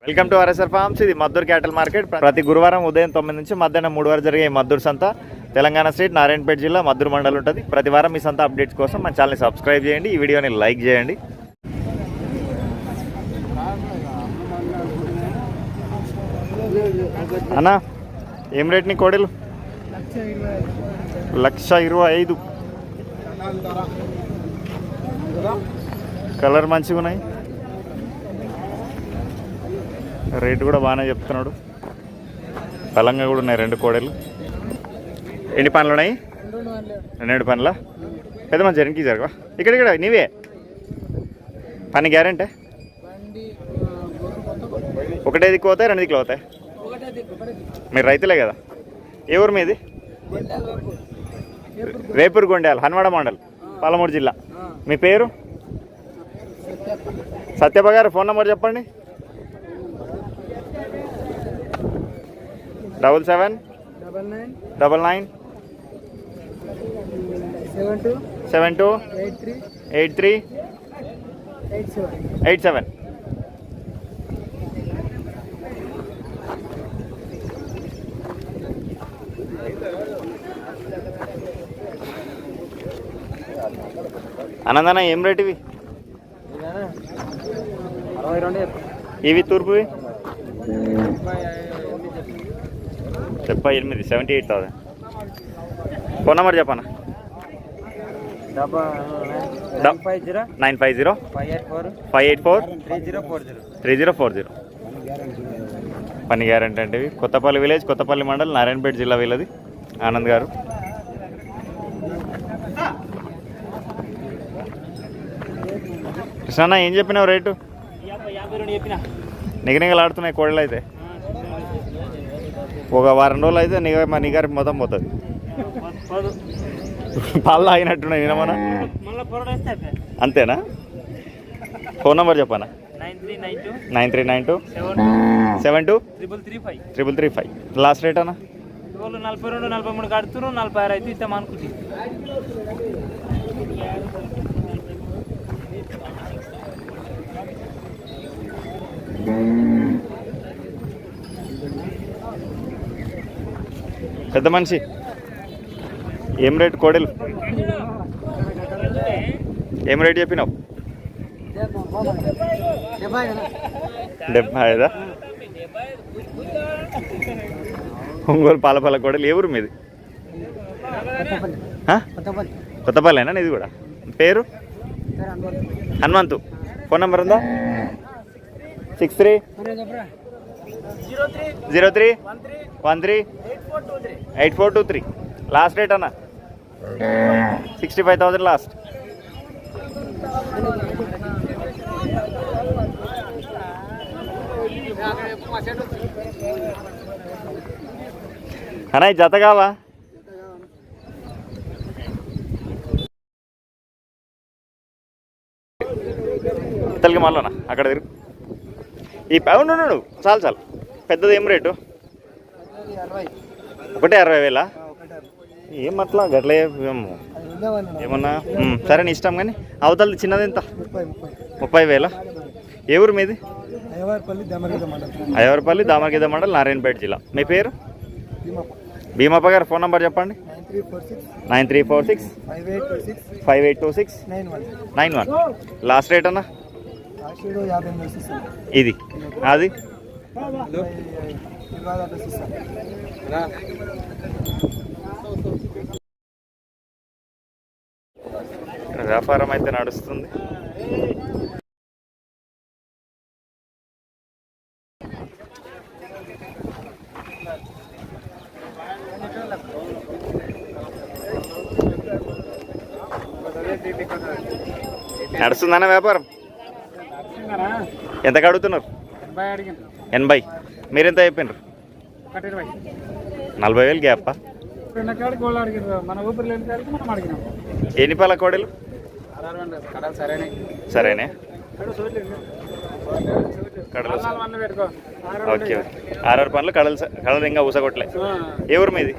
Welcome to RSR forms. ఇది Maddur క్యాటల్ market. ప్రతి గురువారం ఉదయం 9 నుంచి మధ్యాహ్నం 3 వరకు జరిగే మద్దూరు సంత తెలంగాణ స్టేట్ నారాయణపేట జిల్లా మద్దూరు మండలం ఉంటుంది. ప్రతి వారం ఈ సంత అప్డేట్స్ కోసం మన ఛానల్ని సబ్స్క్రైబ్ చేయండి, ఈ వీడియోని లైక్ చేయండి. అన్నా ఏం రేట్ నీ కోడలు? 1,25,000. కలర్ మంచిగా ఉన్నాయి, రేటు కూడా బాగానే చెప్తున్నాడు. బలంగా కూడా ఉన్నాయి 2 కోడలు. ఎన్ని పనులు ఉన్నాయి? 2 పనుల పెద్ద మంచి జరికి జరగవా? ఇక్కడ నీవే పని గ్యారెంటీ? ఒకటే దిక్కు అవుతాయి, 2 దిక్కులు అవుతాయి. మీరు రైతులే కదా? ఏ ఊరు మీది? రేపూర్ గొండ్యాల, హన్వాడ మండల్, పాలమూరు జిల్లా. మీ పేరు? సత్యప్ప గారు. ఫోన్ నెంబర్ చెప్పండి. 7799728387. అనందన ఏం రేట్ ఇవి? ఇవి తూర్పువి 78, 78,000. ఫోన్ నెంబర్ చెప్పనా? 950-584-3040. పని గ్యారెంటీ అంటే ఇవి. కొత్తపల్లి విలేజ్, కొత్తపల్లి మండల్, నారాయణపేట జిల్లా వీళ్ళది. ఆనంద్ గారు. కృష్ణ ఏం చెప్పినావు రేటు? నిగనిగలాడుతున్నాయి కోడలు అయితే. ఒక వారం రోజులు అయితే నిగారి మొత్తం పోతుంది. పాలు అయినట్టున్నాయి వినమన్నా. అంతేనా? ఫోన్ నెంబర్ చెప్పనా? 9392723335. లాస్ట్ రేట్ అన్నా? 42-43 కడుతున్నారు. 46 అయితే ఇస్తాం అనుకుంటుంది. పెద్ద మనిషి ఏం రేటు కోడలు? ఏం రేటు చెప్పినావు? 75. ఒంగోలు పాలపల్ల కోడలు. ఏ ఊరు మీది? కొత్తపల్లేనా ఇది కూడా? పేరు? హనుమంతు. ఫోన్ నెంబర్ ఉందా? 6303138423. లాస్ట్ రేట్ అన్న? 65,000 లాస్ట్. అన్నా జత కావా? తెలుగు మళ్ళా అక్కడ తిరుగు. ఈ పౌండ్ చాలు. పెద్దది ఏం రేటు? 60,000. ఏం అట్లా గట్ల ఏమన్నా? సరే నీ ఇష్టం. కానీ అవతలది చిన్నది ఎంత? 30,000. ఏ ఊరు మీది? అయ్యవారిపల్లి దామరగిద్ద మండల్, నారాయణపేట జిల్లా. మీ పేరు? భీమప్ప గారు. ఫోన్ నెంబర్ చెప్పండి. 9346582691. లాస్ట్ రేట్ అన్నా? ఇది అది వ్యాపారం అయితే నడుస్తుంది. నడుస్తుందన్న వ్యాపారం? ఎంత కడుగుతున్నారు? 80. మీరెంత చెప్పినారు? 40,000 గ్యాప్. ఎన్ని పాల కోడలు? సరేనే. కడలు ఓకే. 6 పనులు కడలు ఇంకా ఊసగొట్టలే. ఏ ఊరు మీది?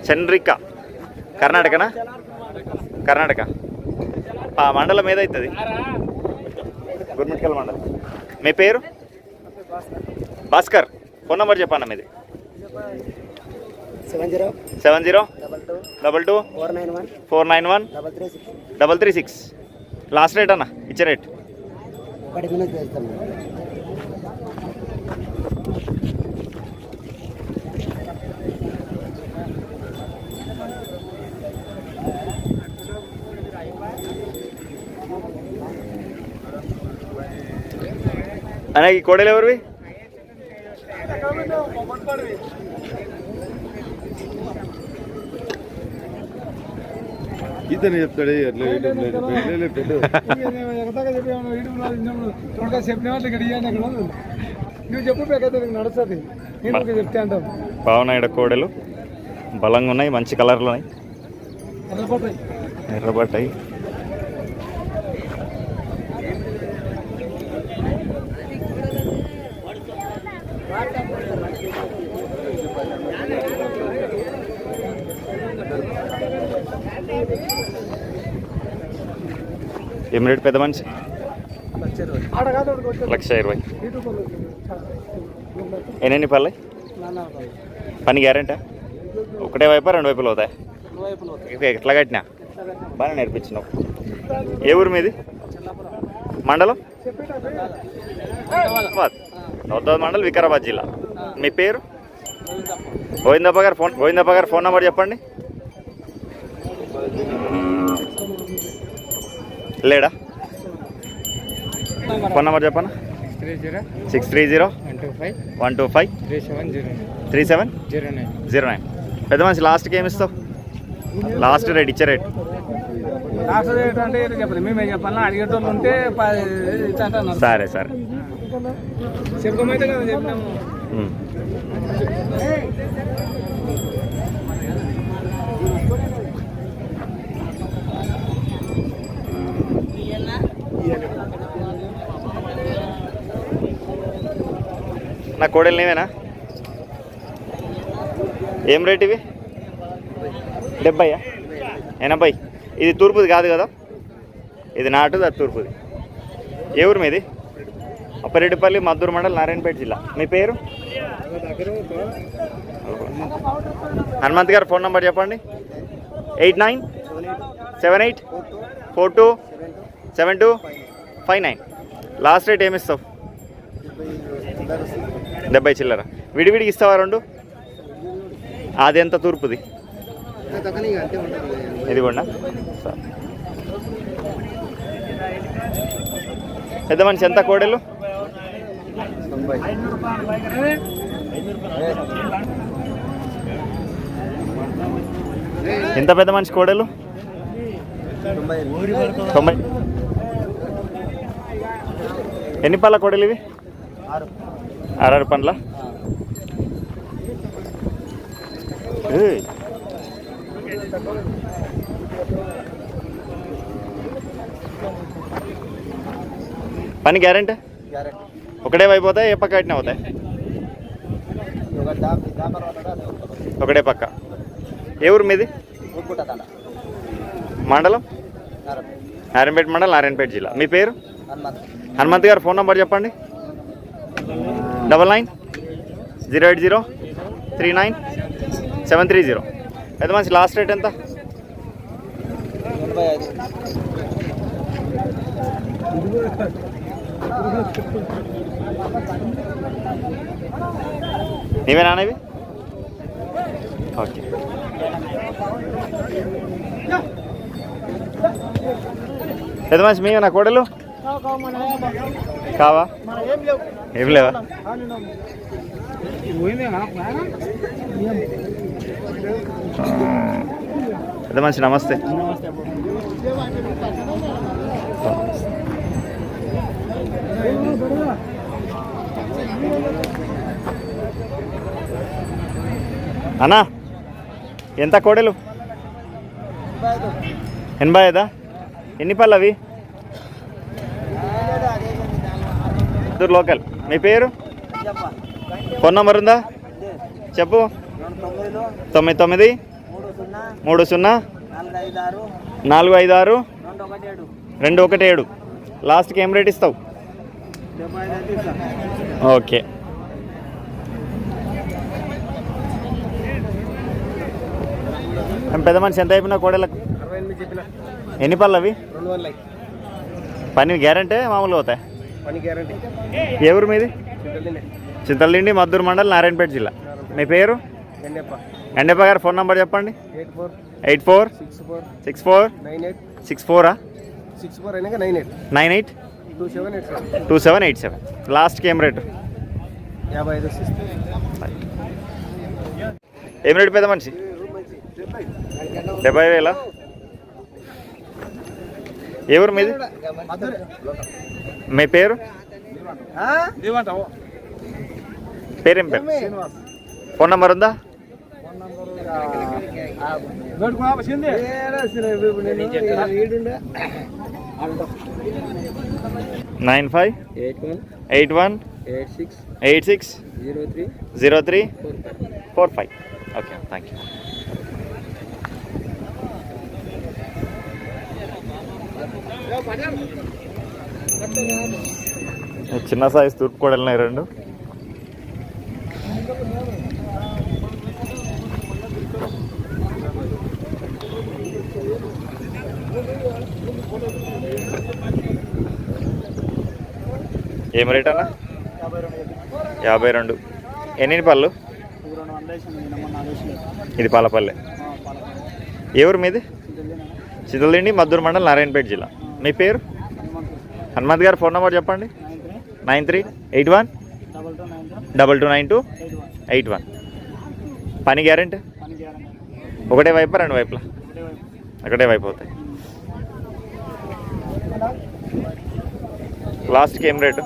చంద్రిక. కర్ణాటకనా? కర్ణాటక. మండలం ఏదవుతుంది? గుర్మిట్కల్ మండలం. మీ పేరు? భాస్కర్. ఫోన్ నెంబర్ చెప్పండి మీది. 70 22 491 336. లాస్ట్ రేట్ అన్న, ఇచ్చే రేట్. అన్న ఈ కోడలు ఎవరివి? ఇతను చెప్తాడు నువ్వు చెప్పు నడుస్తుంది చెప్తే అంటావు. బాగున్నాయి ఇక్కడ కోడలు, బలంగా ఉన్నాయి, మంచి కలర్లు ఉన్నాయి, ఎర్రబడ్డాయి. ఏం రేట్ పెద్ద మనిషి? 1,20,000. ఎన్ని పళ్ళాయి? పని గ్యారెంటా? ఒకటే వైపా రెండు వైపులు అవుతాయి? ఎట్లా కట్టినా బాగా నేర్పించినావు. ఏ ఊరు మీది? మండలం? నౌదాబాద్ మండలం, వికారాబాద్ జిల్లా. మీ పేరు? గోవిందప్ప గారు ఫోన్ నెంబర్ చెప్పండి. లేడా? ఫోన్ నెంబర్ చెప్పనా? 630 125 3709. పెద్ద మనిషి లాస్ట్కి ఏమి ఇస్తావు? లాస్ట్ రేట్, ఇచ్చే రేట్. అంటే చెప్పండి, మేమే చెప్పాలి. అడిగేటోళ్ళు ఉంటే సరే సరే చెప్పమైతే కదా చెప్పినాము. నా కోడలు నీవేనా? ఏం రేట్ ఇవి? 70, 80. ఇది తూర్పుది కాదు కదా, ఇది నాటుది, అది తూర్పుది. ఏ ఊరు మీది? అప్పరెడ్డిపల్లి, మద్దూరు మండల్, నారాయణపేట జిల్లా. మీ పేరు? హనుమంత్ గారు ఫోన్ నెంబర్ చెప్పండి. 8978 42 72 59. Last rate ఏమిస్తావు? 70 చిల్లర. విడివిడికి ఇస్తావా రెండు? అది ఎంత తూర్పుది? ఇది కూడా పెద్ద మనిషి ఎంత కోడలు? ఎంత పెద్ద మనిషి కోడలు? 90. ఎన్ని పళ్ళ కోడలు ఇవి? 6 పండ్ల. పని గ్యారెంటీ? ఒకటే అయిపోతాయి? ఏ పక్క కట్టిన అవుతాయి? ఒకటే పక్క. ఏ ఊరు మీది? మండలం? నారాయణపేట మండలం, నారాయణపేట జిల్లా. మీ పేరు? హనుమంత్ గారు ఫోన్ నెంబర్ చెప్పండి. 99 080 39 730. పెద్ద మంచి లాస్ట్ రేట్ ఎంత? 85. నీవే నాన్నవి? ఓకే. పెద్ద మనిషి మీవే నా కోడలు? కావా? ఏం లేవా? పెద్ద మనిషి నమస్తే. అన్నా ఎంత కోడలు? 85. ఎన్ని పళ్ళు అవి? లోకల్. మీ పేరు? ఫోన్ నెంబర్ ఉందా? చెప్పు. 99 30 456 217. లాస్ట్కి ఏం రేట్ ఇస్తావు? ఓకే. పెద్ద మనిషి ఎంత అయిపోయినా కోడలకు? ఎన్ని పళ్ళు అవి? పని గ్యారంటీ మామూలుగా అవుతాయి? ఏ ఊరు మీది? చింతలదిండి, మద్దూరు మండల్, నారాయణపేట జిల్లా. మీ పేరు? ఎండప్ప గారు ఫోన్ నెంబర్ చెప్పండి. 846464 98 2787. లాస్ట్కి ఏం రేటు? ఏం రేటు పెద్ద మనిషి? 70,000. ఏ ఊరు మీది? మీ పేరు? పేరేం పేరు? ఫోన్ నెంబర్ ఉందా? 9581860345. Okay, thank you. చిన్న సైజ్ తూర్పు కూడా వెళ్ళినాయి రెండు. ఏం రేట్ అన్న? 52. ఎన్ని పళ్ళు? ఇది పాలపల్లె. ఏ ఊరు మీది? చింతలదిండి, మద్దూరు మండల్, నారాయణపేట జిల్లా. మీ పేరు? హనుమంత్ గారు ఫోన్ నెంబర్ చెప్పండి. 9381229281. పని గ్యారెంటీ? ఒకటే వైపా రెండు వైపులా? ఒకటే వైపు అవుతాయి. లాస్ట్కి ఏం రేటు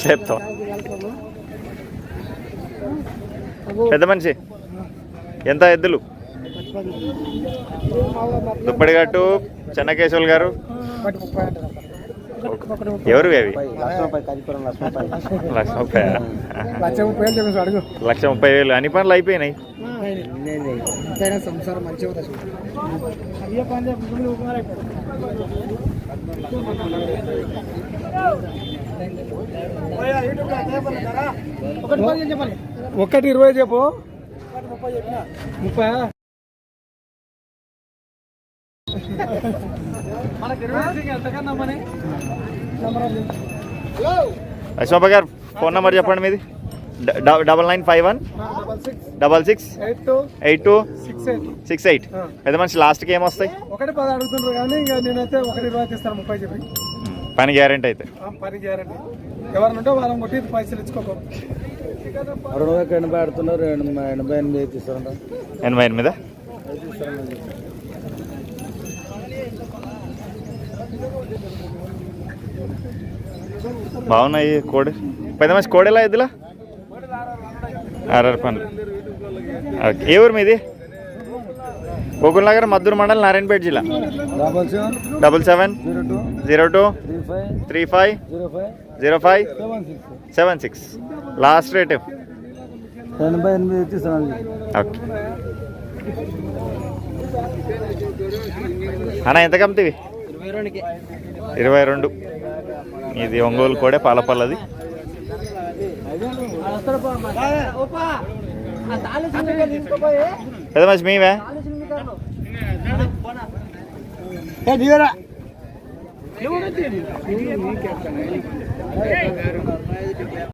చెప్తాం? పెద్ద మనిషి ఎంత ఎద్దులు? దుప్పటిగట్టు చెన్నకేశ్వర్ గారు. ఎవరు అవి? 1,30,000. అన్ని పనులు అయిపోయినాయి. ఒకటి 20 చెప్పు. 30. అశోక్ గారు ఫోన్ నెంబర్ చెప్పండి మీది. 9951668268. పెద్ద మనిషి లాస్ట్కి ఏమొస్తాయి? 1,10 అడుగుతుండ్రు కానీ ఇక నేనైతే 1,20 ఇస్తాను. 30 చెప్పి పని గ్యారెంటీ అయితే? పని గ్యారెంటీ. ఎవరినంటే వాళ్ళని కొట్టి పైసలు ఇచ్చుకోకూడదు. 80 ఆడుతున్నారు. 88 తీస్తారంట. 88. బాగున్నాయి కోడి. పెద్ద మనిషి కోడి ఎలా ఎద్దులా? 6 పనులు. ఓకే. ఏ ఊరు మీది? గోకుల్ నగర్, మద్దూరు మండల్, నారాయణపేట జిల్లా. 770235050576. Last rate? 88 తీస్తాను. ఓకే అన్న, ఎంత కమ్మితివి? 22. ఇది ఒంగోలు కోడే, పాలపల్లది. పెద్ద మనిషి మేమే?